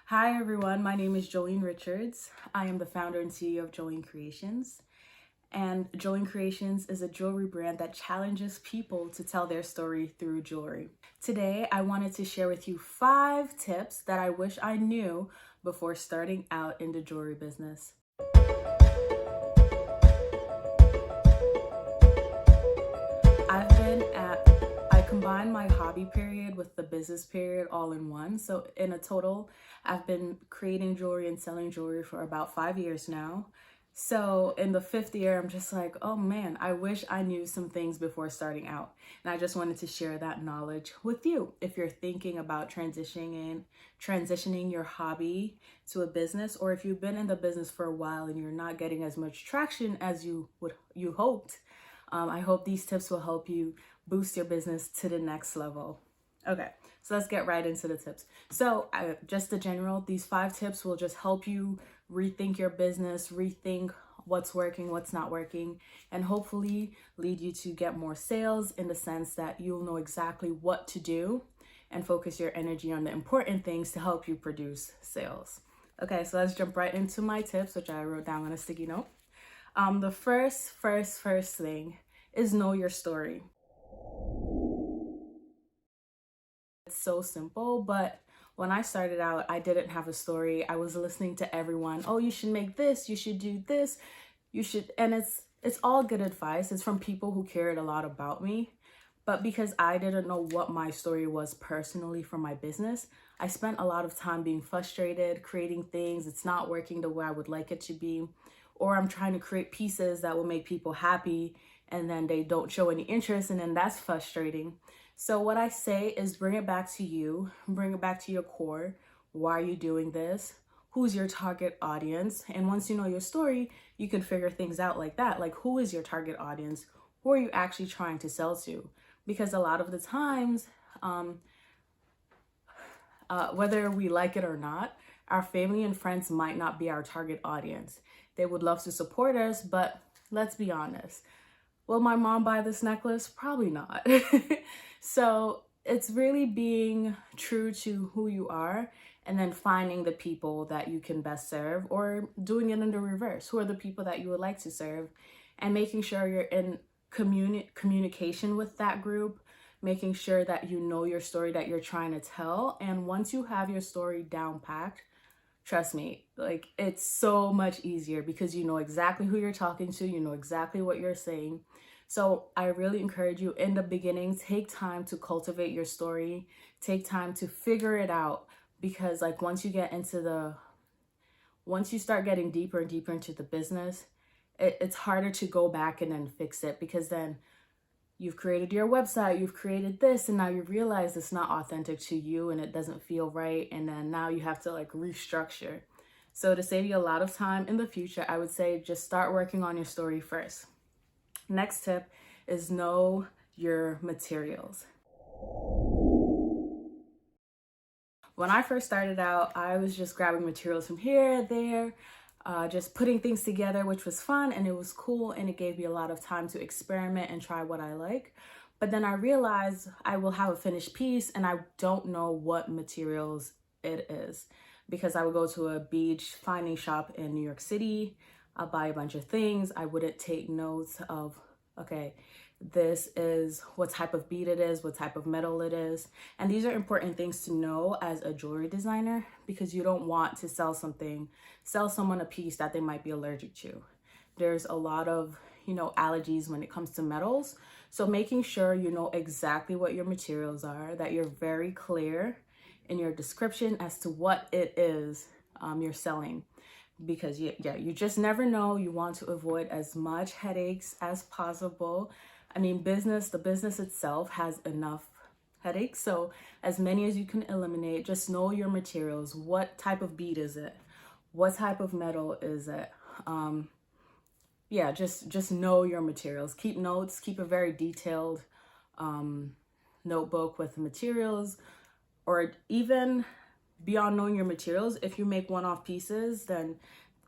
Hi everyone, my name is Jolene Richards. I am the founder and CEO of Jolene Creations. And Jolene Creations is a jewelry brand that challenges people to tell their story through jewelry. Today, I wanted to share with you 5 tips that I wish I knew before starting out in the jewelry business. I combined my hobby period with the business period all in one. So in a total, I've been creating jewelry and selling jewelry for about 5 years now. So in the 5th year, I'm just like, oh man, I wish I knew some things before starting out. And I just wanted to share that knowledge with you. If you're thinking about transitioning your hobby to a business, or if you've been in the business for a while and you're not getting as much traction as you hoped, I hope these tips will help you boost your business to the next level. Okay, so let's get right into the tips. So just the general, these 5 tips will just help you rethink your business, rethink what's working, what's not working, and hopefully lead you to get more sales in the sense that you'll know exactly what to do and focus your energy on the important things to help you produce sales. Okay, so let's jump right into my tips, which I wrote down on a sticky note. The first thing is know your story. It's so simple, but when I started out, I didn't have a story. I was listening to everyone. Oh, you should make this, you should do this, you should, and it's all good advice. It's from people who cared a lot about me. But because I didn't know what my story was personally for my business, I spent a lot of time being frustrated, creating things. It's not working the way I would like it to be. Or I'm trying to create pieces that will make people happy and then they don't show any interest, and then that's frustrating. So what I say is bring it back to you, bring it back to your core. Why are you doing this? Who's your target audience? And once you know your story, you can figure things out like that. Like, who is your target audience? Who are you actually trying to sell to? Because a lot of the times, whether we like it or not, our family and friends might not be our target audience. They would love to support us, but let's be honest. Will my mom buy this necklace? Probably not. So it's really being true to who you are and then finding the people that you can best serve, or doing it in the reverse. Who are the people that you would like to serve, and making sure you're in communication with that group, making sure that you know your story that you're trying to tell. And once you have your story down packed, trust me, like, it's so much easier because you know exactly who you're talking to, you know exactly what you're saying. So I really encourage you, in the beginning, take time to cultivate your story, take time to figure it out, because like once you start getting deeper and deeper into the business, it's harder to go back and then fix it, because then you've created your website, you've created this, and now you realize it's not authentic to you and it doesn't feel right. And then now you have to like restructure. So to save you a lot of time in the future, I would say just start working on your story first. Next tip is know your materials. When I first started out, I was just grabbing materials from here, there, just putting things together, which was fun and it was cool, and it gave me a lot of time to experiment and try what I like. But then I realized I will have a finished piece and I don't know what materials it is, because I would go to a beach finding shop in New York City. I'll buy a bunch of things. I wouldn't take notes of, okay, this is what type of bead it is, what type of metal it is. And these are important things to know as a jewelry designer, because you don't want to sell someone a piece that they might be allergic to. There's a lot of, allergies when it comes to metals. So making sure you know exactly what your materials are, that you're very clear in your description as to what it is you're selling. Because you just never know. You want to avoid as much headaches as possible. I mean, the business itself has enough headaches, so as many as you can eliminate. Just know your materials. What type of bead is it? What type of metal is it? Just know your materials. Keep notes. Keep a very detailed notebook with materials. Or even beyond knowing your materials, if you make one-off pieces, then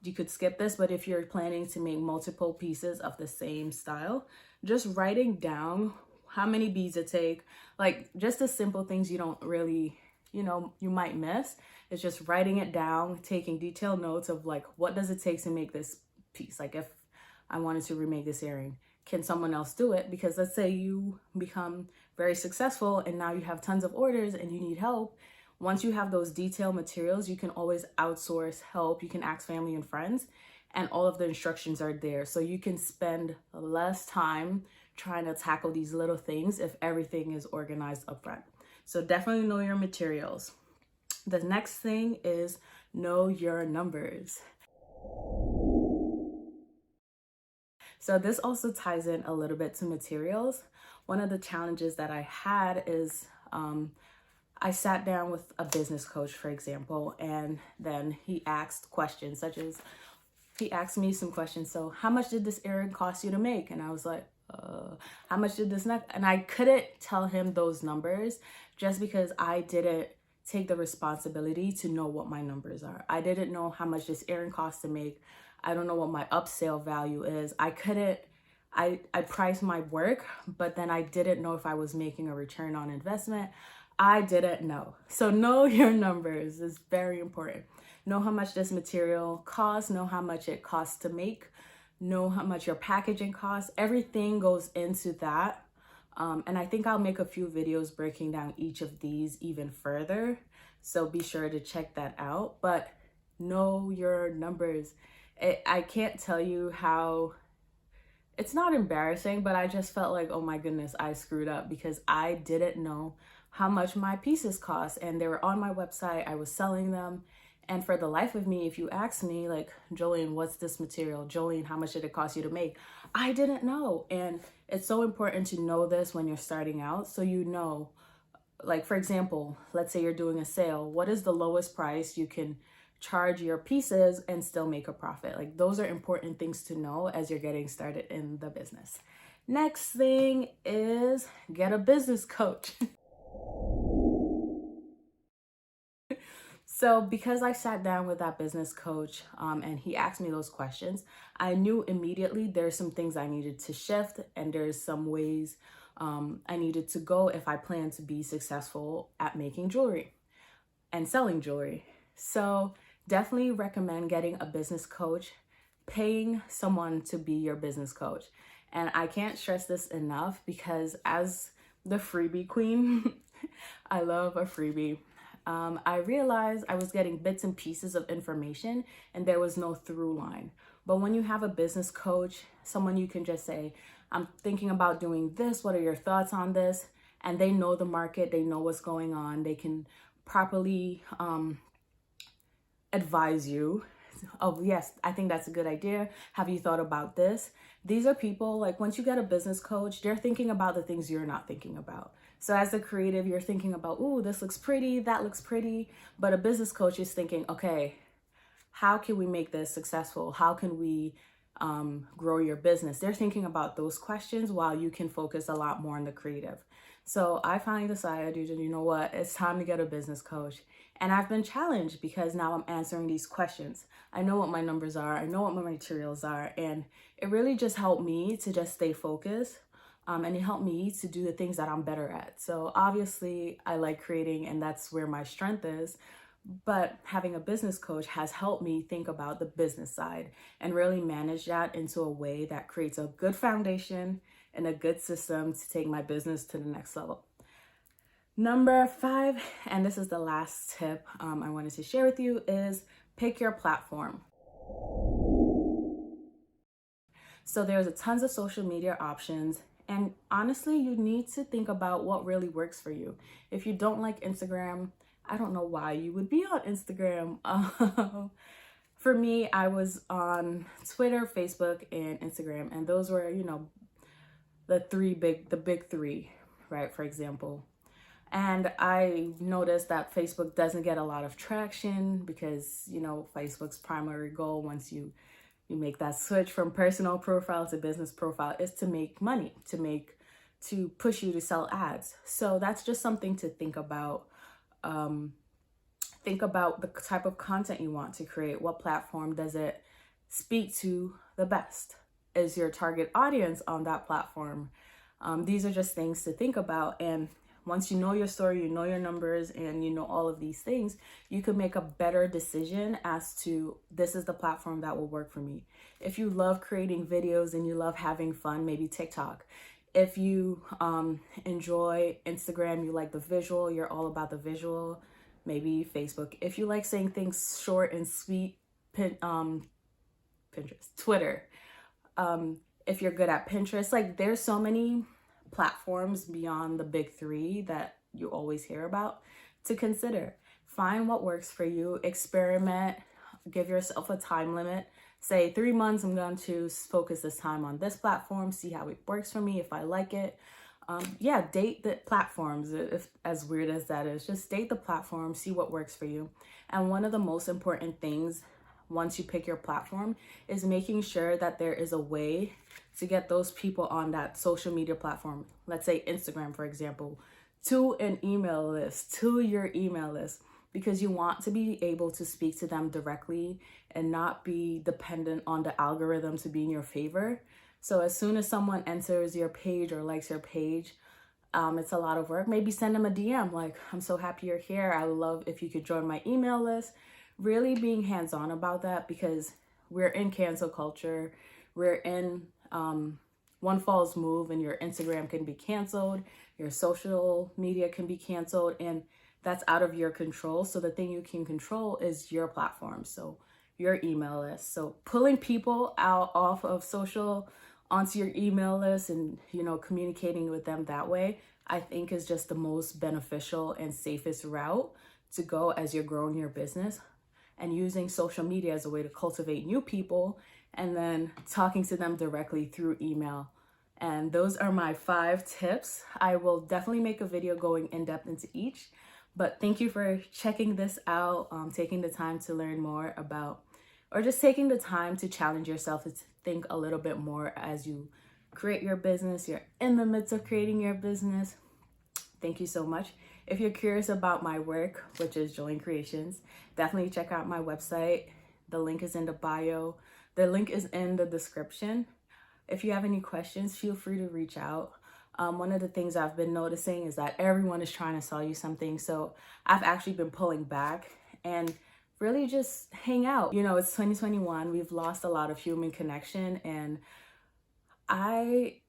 you could skip this. But if you're planning to make multiple pieces of the same style, just writing down how many beads it take, like just the simple things you don't really you might miss is just writing it down, taking detailed notes of like, what does it take to make this piece? Like if I wanted to remake this earring, can someone else do it? Because let's say you become very successful and now you have tons of orders and you need help. Once you have those detailed materials, you can always outsource help. You can ask family and friends, and all of the instructions are there. So you can spend less time trying to tackle these little things if everything is organized upfront. So definitely know your materials. The next thing is know your numbers. So this also ties in a little bit to materials. One of the challenges that I had is I sat down with a business coach, for example, and then he asked questions such as, he asked me some questions. So how much did this earring cost you to make? And I was like, how much did this neck? And I couldn't tell him those numbers just because I didn't take the responsibility to know what my numbers are. I didn't know how much this earring cost to make. I don't know what my upsale value is. I priced my work, but then I didn't know if I was making a return on investment. I didn't know. So know your numbers is very important. Know how much this material costs, know how much it costs to make, know how much your packaging costs. Everything goes into that. And I think I'll make a few videos breaking down each of these even further. So be sure to check that out. But know your numbers. I can't tell you how, it's not embarrassing, but I just felt like, oh my goodness, I screwed up because I didn't know how much my pieces cost. And they were on my website, I was selling them. And for the life of me, if you ask me like, Jolene, what's this material? Jolene, how much did it cost you to make? I didn't know. And it's so important to know this when you're starting out. So you know, like for example, let's say you're doing a sale. What is the lowest price you can charge your pieces and still make a profit? Like those are important things to know as you're getting started in the business. Next thing is get a business coach. So because I sat down with that business coach and he asked me those questions, I knew immediately there's some things I needed to shift and there's some ways I needed to go if I plan to be successful at making jewelry and selling jewelry. So definitely recommend getting a business coach, paying someone to be your business coach. And I can't stress this enough because as the freebie queen, I love a freebie. I realized I was getting bits and pieces of information and there was no through line. But when you have a business coach, someone you can just say, I'm thinking about doing this. What are your thoughts on this? And they know the market. They know what's going on. They can properly advise you. Oh, yes, I think that's a good idea. Have you thought about this? These are people, like once you get a business coach, they're thinking about the things you're not thinking about. So as a creative, you're thinking about, ooh, this looks pretty, that looks pretty. But a business coach is thinking, okay, how can we make this successful? How can we grow your business? They're thinking about those questions while you can focus a lot more on the creative. So I finally decided, you know what, it's time to get a business coach. And I've been challenged because now I'm answering these questions. I know what my numbers are. I know what my materials are. And it really just helped me to just stay focused. And it helped me to do the things that I'm better at. So obviously I like creating and that's where my strength is. But having a business coach has helped me think about the business side and really manage that into a way that creates a good foundation and a good system to take my business to the next level. Number 5, and this is the last tip I wanted to share with you, is pick your platform. So there's a tons of social media options. And honestly, you need to think about what really works for you. If you don't like Instagram, I don't know why you would be on Instagram. For me, I was on Twitter, Facebook, and Instagram. And those were, the big three, right? For example. And I noticed that Facebook doesn't get a lot of traction because, Facebook's primary goal once you make that switch from personal profile to business profile is to make money, to push you to sell ads. So that's just something to think about. Think about the type of content you want to create. What platform does it speak to the best? Is your target audience on that platform? These are just things to think about. And once you know your story, you know your numbers, and you know all of these things, you could make a better decision as to this is the platform that will work for me. If you love creating videos and you love having fun, maybe TikTok. If you enjoy Instagram, you like the visual, you're all about the visual, maybe Facebook. If you like saying things short and sweet, Pinterest, Twitter. If you're good at Pinterest, like there's so many platforms beyond the big three that you always hear about to consider. Find what works for you, experiment, give yourself a time limit. Say 3 months, I'm going to focus this time on this platform, see how it works for me, if I like it. Date the platforms, if as weird as that is. Just date the platform, see what works for you. And one of the most important things once you pick your platform is making sure that there is a way to get those people on that social media platform. Let's say Instagram, for example, to an email list, to your email list, because you want to be able to speak to them directly and not be dependent on the algorithm to be in your favor. So as soon as someone enters your page or likes your page, it's a lot of work. Maybe send them a DM like, I'm so happy you're here. I would love if you could join my email list. Really being hands-on about that, because we're in cancel culture. We're in one false move and your Instagram can be canceled, your social media can be canceled, and that's out of your control. So the thing you can control is your platform, so your email list. So pulling people out off of social onto your email list and, communicating with them that way, I think is just the most beneficial and safest route to go as you're growing your business, and using social media as a way to cultivate new people and then talking to them directly through email. And those are my 5 tips. I will definitely make a video going in depth into each, but thank you for checking this out, taking the time to learn more about, or just taking the time to challenge yourself to think a little bit more as you create your business. You're in the midst of creating your business. Thank you so much. If you're curious about my work, which is Jolene Creations, definitely check out my website. The link is in the bio. The link is in the description. If you have any questions, feel free to reach out. One of the things I've been noticing is that everyone is trying to sell you something. So I've actually been pulling back and really just hang out. It's 2021. We've lost a lot of human connection, and I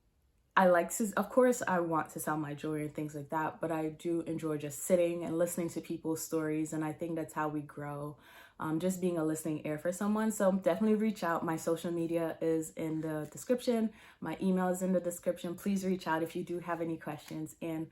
like to, of course, I want to sell my jewelry and things like that, but I do enjoy just sitting and listening to people's stories. And I think that's how we grow, just being a listening ear for someone. So definitely reach out. My social media is in the description. My email is in the description. Please reach out if you do have any questions, and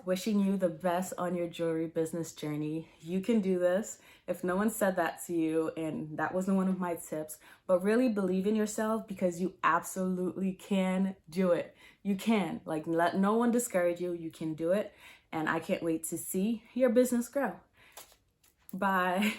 wishing you the best on your jewelry business journey. You can do this. If no one said that to you, and that wasn't one of my tips, but really believe in yourself, because you absolutely can do it. You can. Let no one discourage you. You can do it. And I can't wait to see your business grow. Bye.